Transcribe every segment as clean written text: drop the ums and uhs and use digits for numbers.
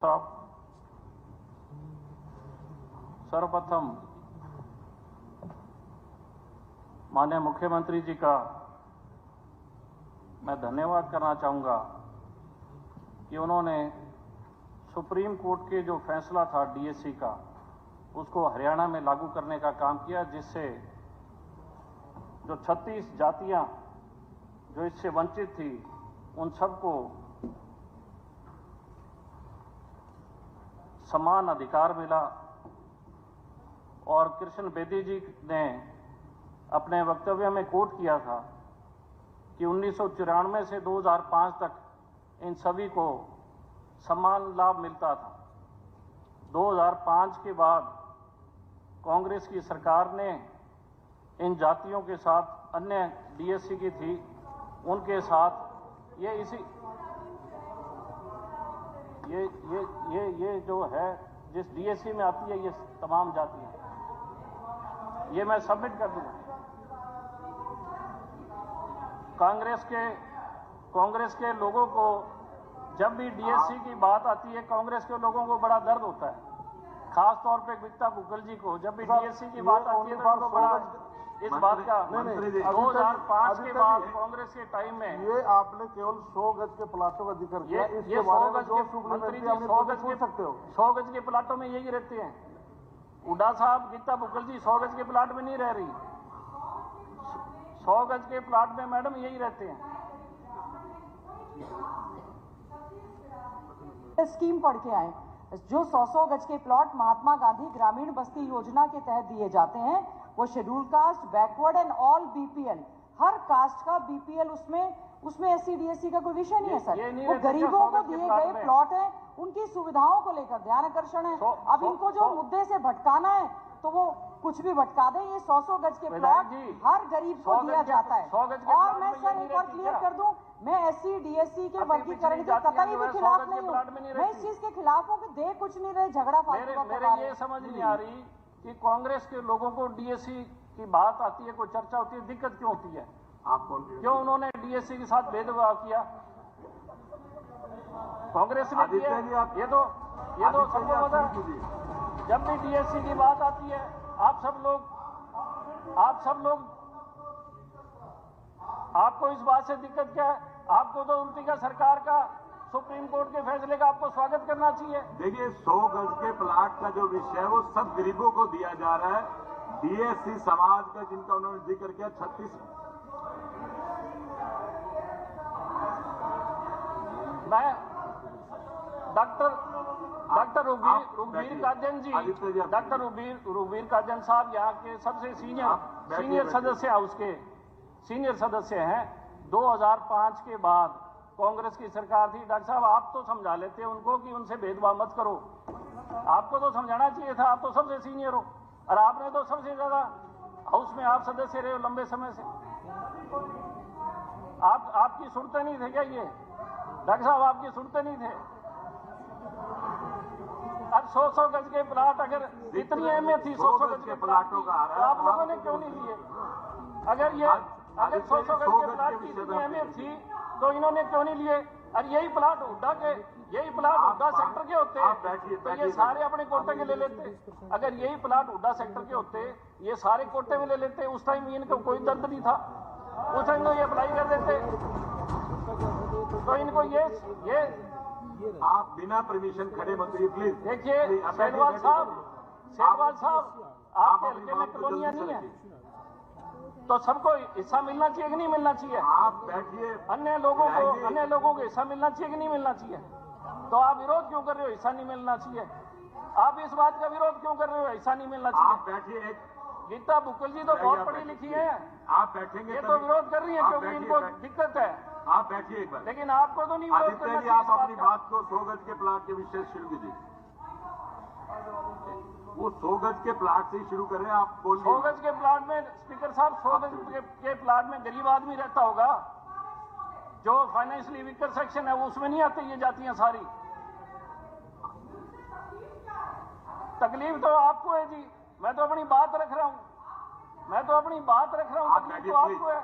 साहब, सर्वप्रथम माननीय मुख्यमंत्री जी का मैं धन्यवाद करना चाहूँगा कि उन्होंने सुप्रीम कोर्ट के जो फैसला था डीएससी का, उसको हरियाणा में लागू करने का काम किया, जिससे जो 36 जातियां जो इससे वंचित थी उन सबको समान अधिकार मिला। और कृष्ण बेदी जी ने अपने वक्तव्य में कोट किया था कि 1994 से 2005 तक इन सभी को समान लाभ मिलता था। 2005 के बाद कांग्रेस की सरकार ने इन जातियों के साथ, अन्य डीएससी की थी उनके साथ ये जो है जिस डीएससी में आती है ये तमाम जातियां, ये मैं सबमिट कर दूंगा। कांग्रेस के लोगों को जब भी डीएससी की बात आती है, कांग्रेस के लोगों को बड़ा दर्द होता है, खास तौर पे गीता बुक्कल जी को जब भी डीएससी की बात आती है तो उनको बड़ा इस बात का 2005 के बाद कांग्रेस के टाइम में ये आपने केवल 100 गज के प्लाटों का जिक्र किया। ये 100 गज के मंत्री जी 100 गज के प्लाटों में यही रहते हैं। हुड्डा साहब, गीता बुक्कल जी 100 गज के प्लाट में नहीं रह रही, 100 गज के प्लाट में मैडम यही रहते हैं। स्कीम पढ़ के आए, जो 100 गज के प्लॉट महात्मा गांधी ग्रामीण बस्ती योजना के तहत दिए जाते हैं, वो schedule caste, backward and all BPL, हर कास्ट का बीपीएल उसमें एससी डीएससी का कोई विषय नहीं है सर। वो गरीबों को दिए गए प्लॉट है, उनकी सुविधाओं को लेकर ध्यान आकर्षण है। अब इनको जो मुद्दे से भटकाना है तो वो कुछ भी भटका दें। ये 100 गज के प्लॉट हर गरीब को दिया जाता है। और मैं सर एक और क्लियर कर दूं, मैं एससी डीएससी के वर्गीकरण के कतई भी खिलाफ नहीं हूँ। मैं इस चीज के खिलाफ हूँ कि दे कुछ नहीं रहे, झगड़ा फालतू का करवा रहे। ये समझ नहीं आ रही कि कांग्रेस के लोगों को डीएससी की बात आती है, कोई चर्चा होती है, दिक्कत क्यों होती है? क्यों उन्होंने डीएससी के साथ भेदभाव किया? कांग्रेस ने किया। ये तो सबको पता है। जब भी डीएससी की बात आती है, आप सब लोग आपको इस बात से दिक्कत क्या है? आपको तो उल्टी का सरकार का, सुप्रीम कोर्ट के फैसले का आपको स्वागत करना चाहिए। देखिए, 100 गज के प्लाट का जो विषय है वो सब गरीबों को दिया जा रहा है। डीएससी समाज का जिनका उन्होंने जिक्र किया 36, मैं डॉक्टर रुबीर काजन जी, डॉक्टर रुबीर काजन साहब यहाँ के सबसे सीनियर सदस्य हाउस के सीनियर सदस्य हैं। 2005 के बाद कांग्रेस की सरकार थी। डॉक्टर साहब, आप तो समझा लेते उनको कि उनसे भेदभाव मत करो। आपको तो समझाना चाहिए था, आप तो सबसे सीनियर हो और आपने तो सबसे ज्यादा हाउस में आप सदस्य रहे हो लंबे समय से। आपकी सुनते नहीं थे क्या ये? डॉक्टर साहब, आपकी सुनते नहीं थे? अब 100 गज के प्लाट, अगर इतनी अहमियत थी 100 गज के प्लाटों का, तो आप लोगों ने क्यों नहीं लिए? अगर 100 गज के प्लाट की इतनी अहमियत थी तो इन्होंने क्यों नहीं लिए? और यही प्लाट हुड्डा सेक्टर के होते तो ये सारे अपने कोटे के ले लेते। अगर यही प्लाट हुड्डा सेक्टर के होते, ये सारे कोटे में ले लेते। उस टाइम इनको कोई दर्द नहीं था, उस टाइम तो ये अप्लाई कर देते। तो इनको ये आप बिना परमिशन खड़े मत करिए प्लीज। देखिए सेहवाल साहब, आपके हल्के में कॉलोनियां नहीं है तो सबको हिस्सा मिलना चाहिए कि नहीं मिलना चाहिए? आप बैठिए। अन्य लोगों को हिस्सा मिलना चाहिए कि नहीं मिलना चाहिए? तो आप विरोध क्यों कर रहे हो? हिस्सा नहीं मिलना चाहिए। आप इस बात का विरोध क्यों कर रहे हो? हिस्सा नहीं मिलना चाहिए। आप बैठिए। गीता बुक्कल जी तो बहुत पढ़ी लिखी है, आप बैठेंगे। ये तो विरोध कर रही है क्योंकि इनको दिक्कत है। आप बैठिए एक बार। लेकिन आपको तो नहीं विरोध करना चाहिए। आप अपनी बात को 100 गज के प्लाट के विषय शुरू कीजिए। वो 100 गज के प्लाट से ही शुरू कर रहे हैं, आप बोलिए। 100 गज के प्लाट में स्पीकर साहब, 100 गज के प्लाट में गरीब आदमी रहता होगा, जो फाइनेंशियली वीकर सेक्शन है, वो उसमें नहीं आते ये जातियां सारी। तकलीफ तो आपको है जी, मैं तो अपनी बात रख रहा हूं, तकलीफ तो आपको है।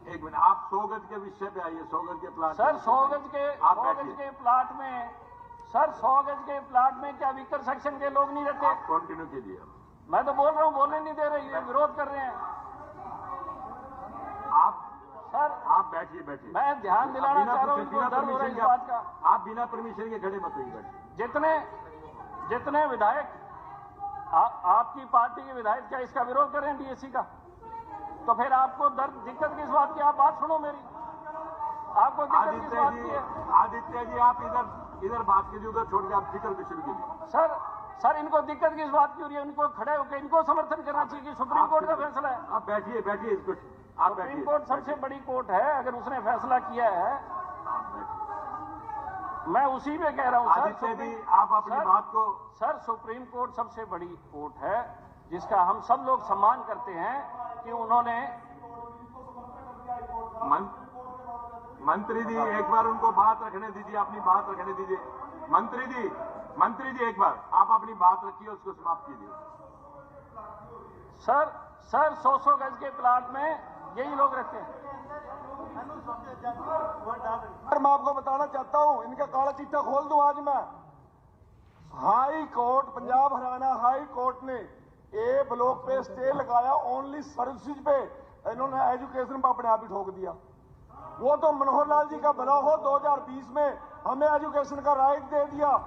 एक मिनट, आप 100 गज के विषय पे आइए। 100 गज के प्लाट, सर 100 गज आप के प्लाट में, सर 100 गज के प्लाट में क्या विकर सेक्शन के लोग नहीं रहते? आप कंटिन्यू कीजिए। मैं तो बोल रहा हूँ, बोलने नहीं दे रहे, ये विरोध कर रहे हैं। सर आप बैठिए। मैं ध्यान दिलाना चाह रहा हूँ, इनको दर्द हो रहा है इस बात का। आप बिना परमिशन के खड़े मत होइए, बैठिए। जितने विधायक आपकी पार्टी के विधायक क्या इसका विरोध कर रहे हैं डीएससी का? तो फिर आपको दिक्कत किस बात की? आप बात सुनो मेरी, आपको दिक्कत किस बात की है? आदित्य जी, आप इधर बात कीजिए, उधर छोड़ के आप जिक्र भी शुरू कीजिए। सर इनको दिक्कत किस बात की हो रही है? इनको खड़े होकर इनको समर्थन करना चाहिए कि सुप्रीम कोर्ट का फैसला है। आप बैठिए इसको, आप सुप्रीम कोर्ट सबसे बड़ी कोर्ट है, अगर उसने फैसला किया है, मैं उसी में कह रहा हूं। आदित्य जी, आप अपनी बात को। सर सुप्रीम कोर्ट सबसे बड़ी कोर्ट है, जिसका हम सब लोग सम्मान करते हैं कि उन्होंने। मंत्री जी, एक बार उनको बात रखने दीजिए, अपनी बात रखने दीजिए। मंत्री जी एक बार आप अपनी बात रखिए, उसको समाप्त कीजिए। सर 100 गज के प्लाट में यही लोग रहते हैं। मैं आपको बताना चाहता हूं, इनका काला चिट्ठा खोल दूं आज मैं। High court, Punjab Haryana high court ने ए ब्लॉक पे स्टे लगाया ओनली सर्विसेज पे। इन्होंने एजुकेशन पे अपने आप ही ठोक दिया। वो तो मनोहर लाल जी का भला हो, 2020 में हमें एजुकेशन का राइट दे दिया।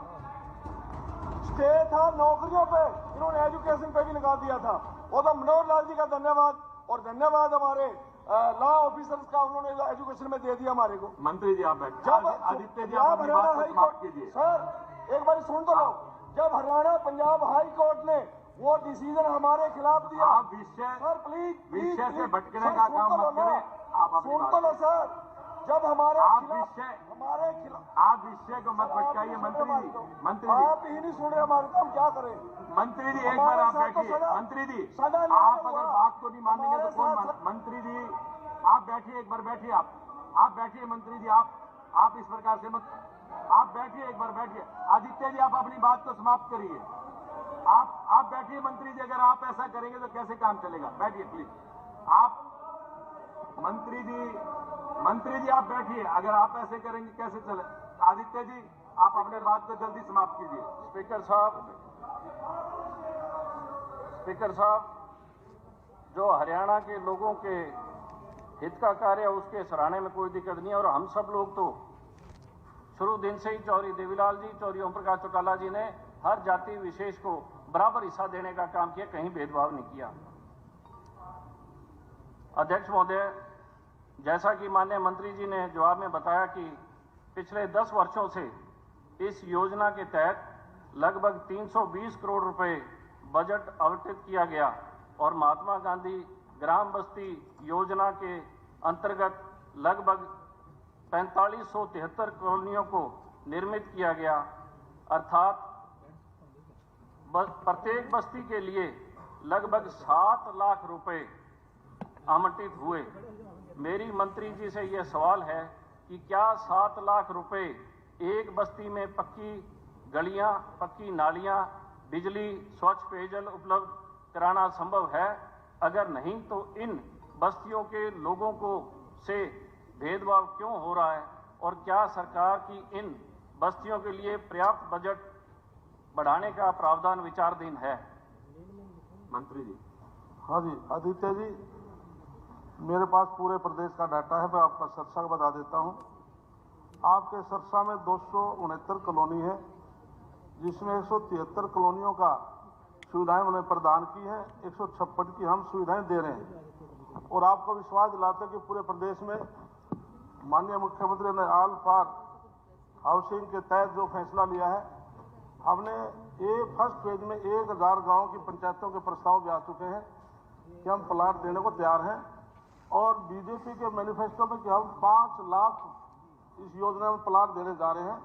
स्टे था नौकरियों पे, इन्होंने एजुकेशन पे भी लगा दिया था। वो तो मनोहर लाल जी का धन्यवाद, और धन्यवाद हमारे लॉ ऑफिसर्स का, उन्होंने एजुकेशन में दे दिया हमारे को। मंत्री जी आप बैठिए। आदित्य जी आप अपनी बात को समाप्त कीजिए। सर एक बार सुन तो लो, जब हरियाणा पंजाब हाई कोर्ट ने वो डिसीजन हमारे खिलाफ दिया। आप सर प्लीज विषय से भटकने का काम मत करें। आप अपनी सुन तो लो सर, जब हमारे आप विषय को मत भटकाइए। मंत्री जी आप ही नहीं सुन रहे हमारे, तो हम क्या करें? मंत्री जी एक बार आप बैठिए। मंत्री जी आप अगर बात को नहीं मानेंगे तो कौन मंत्री जी आप बैठिए, एक बार बैठिए। आप बैठिए मंत्री जी, आप इस प्रकार से मत, आप बैठिए, एक बार बैठिए। आदित्य जी आप अपनी बात को समाप्त करिए। आप बैठिए मंत्री जी, अगर आप ऐसा करेंगे तो कैसे काम चलेगा? बैठिए प्लीज। आप मंत्री जी आप बैठिए, अगर आप ऐसे करेंगे कैसे चले? आदित्य जी आप अपने बात को जल्दी समाप्त कीजिए। स्पीकर साहब, जो हरियाणा के लोगों के हित का कार्य है उसके सराहने में कोई दिक्कत नहीं है। और हम सब लोग तो शुरू दिन से ही चौधरी देवीलाल जी, चौधरी ओम प्रकाश चौटाला जी ने हर जाति विशेष को बराबर हिस्सा देने का काम किया, कहीं भेदभाव नहीं किया। अध्यक्ष महोदय, जैसा कि माननीय मंत्री जी ने जवाब में बताया कि पिछले 10 वर्षों से इस योजना के तहत लगभग 320 करोड़ रुपए बजट आवंटित किया गया और महात्मा गांधी ग्राम बस्ती योजना के अंतर्गत लगभग 4573 कॉलोनियों को निर्मित किया गया, अर्थात प्रत्येक बस्ती के लिए लगभग 7 लाख रुपए आवंटित हुए। मेरी मंत्री जी से यह सवाल है कि क्या 7 लाख रुपए एक बस्ती में पक्की गलियां, पक्की नालियां, बिजली, स्वच्छ पेयजल उपलब्ध कराना संभव है? अगर नहीं तो इन बस्तियों के लोगों को से भेदभाव क्यों हो रहा है? और क्या सरकार की इन बस्तियों के लिए पर्याप्त बजट बढ़ाने का प्रावधान विचाराधीन है? मंत्री जी। हाँ जी आदित्य जी, मेरे पास पूरे प्रदेश का डाटा है, मैं आपका सरसा बता देता हूँ। आपके सरसा में 269 कॉलोनी है, जिसमें 173 कॉलोनियों का सुविधाएं उन्हें प्रदान की है, 156 की हम सुविधाएं दे रहे हैं। और आपको विश्वास दिलाते हैं कि पूरे प्रदेश में माननीय मुख्यमंत्री ने ऑल फॉर हाउसिंग के तहत जो फैसला लिया है, हमने फर्स्ट फेज में 1000 गांव की पंचायतों के प्रस्ताव भी आ चुके हैं कि हम प्लाट देने को तैयार हैं। और बीजेपी के मैनिफेस्टो में कि हम 5 लाख इस योजना में प्लाट देने जा रहे हैं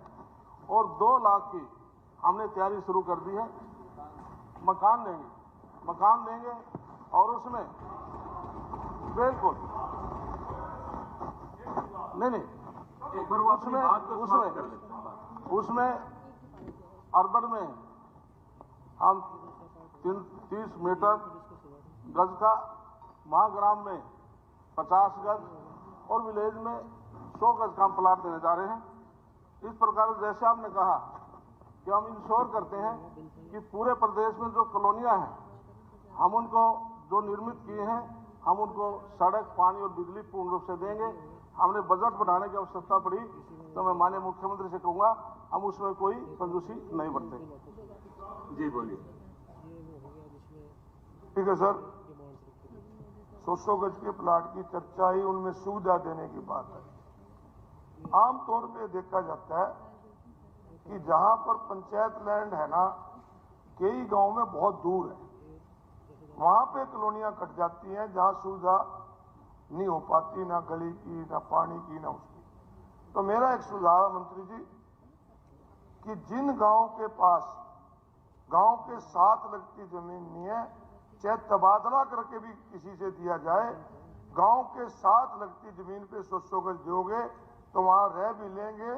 और 2 लाख की हमने तैयारी शुरू कर दी है। मकान देंगे और उसमें बिल्कुल नहीं उसमें अर्बन में हम 30 मीटर गज का, महाग्राम में 50 गज और विलेज में 100 गज का प्लाट देने जा रहे हैं। इस प्रकार जैसे आपने कहा कि हम इंश्योर करते हैं कि पूरे प्रदेश में जो कॉलोनियां हैं हम उनको जो निर्मित किए हैं हम उनको सड़क, पानी और बिजली पूर्ण रूप से देंगे। हमने बजट बढ़ाने की आवश्यकता पड़ी तो मैं माननीय मुख्यमंत्री से कहूंगा हम उसमें कोई कंजूसी नहीं बरतेंगे। जी बोलिए। ठीक है सर, 100 गज के प्लाट की चर्चा ही उनमें सुविधा देने की बात है। आमतौर पे देखा जाता है कि जहां पर पंचायत लैंड है ना, कई गांव में बहुत दूर है, वहां पे कॉलोनियां कट जाती हैं जहां सुविधा नहीं हो पाती, ना गली की, ना पानी की, ना उसकी। तो मेरा एक सुझाव है मंत्री जी कि जिन गांव के पास गांव के साथ लगती जमीन नहीं है, चाहे तबादला करके भी किसी से दिया जाए, गांव के साथ लगती जमीन पे 100 गज दोगे तो वहां रह भी लेंगे,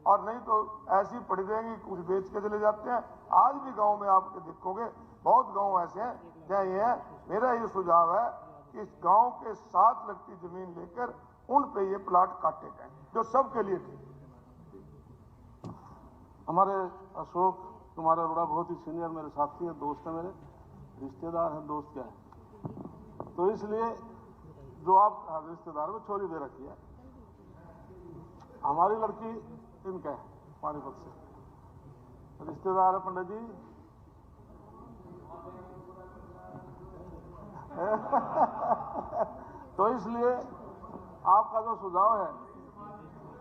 और नहीं तो ऐसी पड़ी रहेंगी, कुछ बेच के चले जाते हैं। आज भी गांव में आपके देखोगे बहुत गांव ऐसे हैं जहाँ ये है। मेरा ये सुझाव है कि इस गांव के साथ लगती जमीन लेकर उन पे ये प्लाट काटे जाए, जो सबके लिए ठीक। हमारे अशोक कुमार अरोड़ा बहुत ही सीनियर मेरे साथी है, दोस्त है, मेरे रिश्तेदार हैं, दोस्त क्या है, तो इसलिए जो आप रिश्तेदार में छोरी दे रखी है, हमारी लड़की इनका है पानीपत से, रिश्तेदार है पंडित जी। तो इसलिए आपका जो सुझाव है,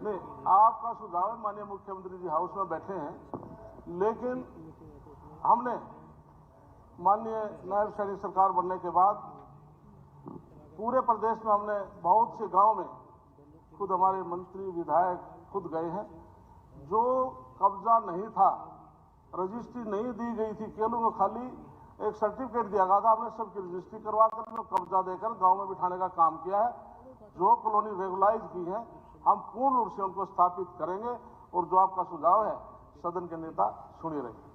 नहीं आपका सुझाव है, माननीय मुख्यमंत्री जी हाउस में बैठे हैं, लेकिन हमने माननीय नायब सैनिक सरकार बनने के बाद पूरे प्रदेश में हमने बहुत से गांव में खुद हमारे मंत्री विधायक खुद गए हैं। जो कब्जा नहीं था, रजिस्ट्री नहीं दी गई थी, केवल में खाली एक सर्टिफिकेट दिया गया था, हमने सबकी रजिस्ट्री करवा कर कब्जा देकर गांव में बिठाने का काम किया है। जो कॉलोनी रेगुलाइज की है हम पूर्ण रूप से उनको स्थापित करेंगे, और जो आपका सुझाव है सदन के नेता सुनी रहेंगे।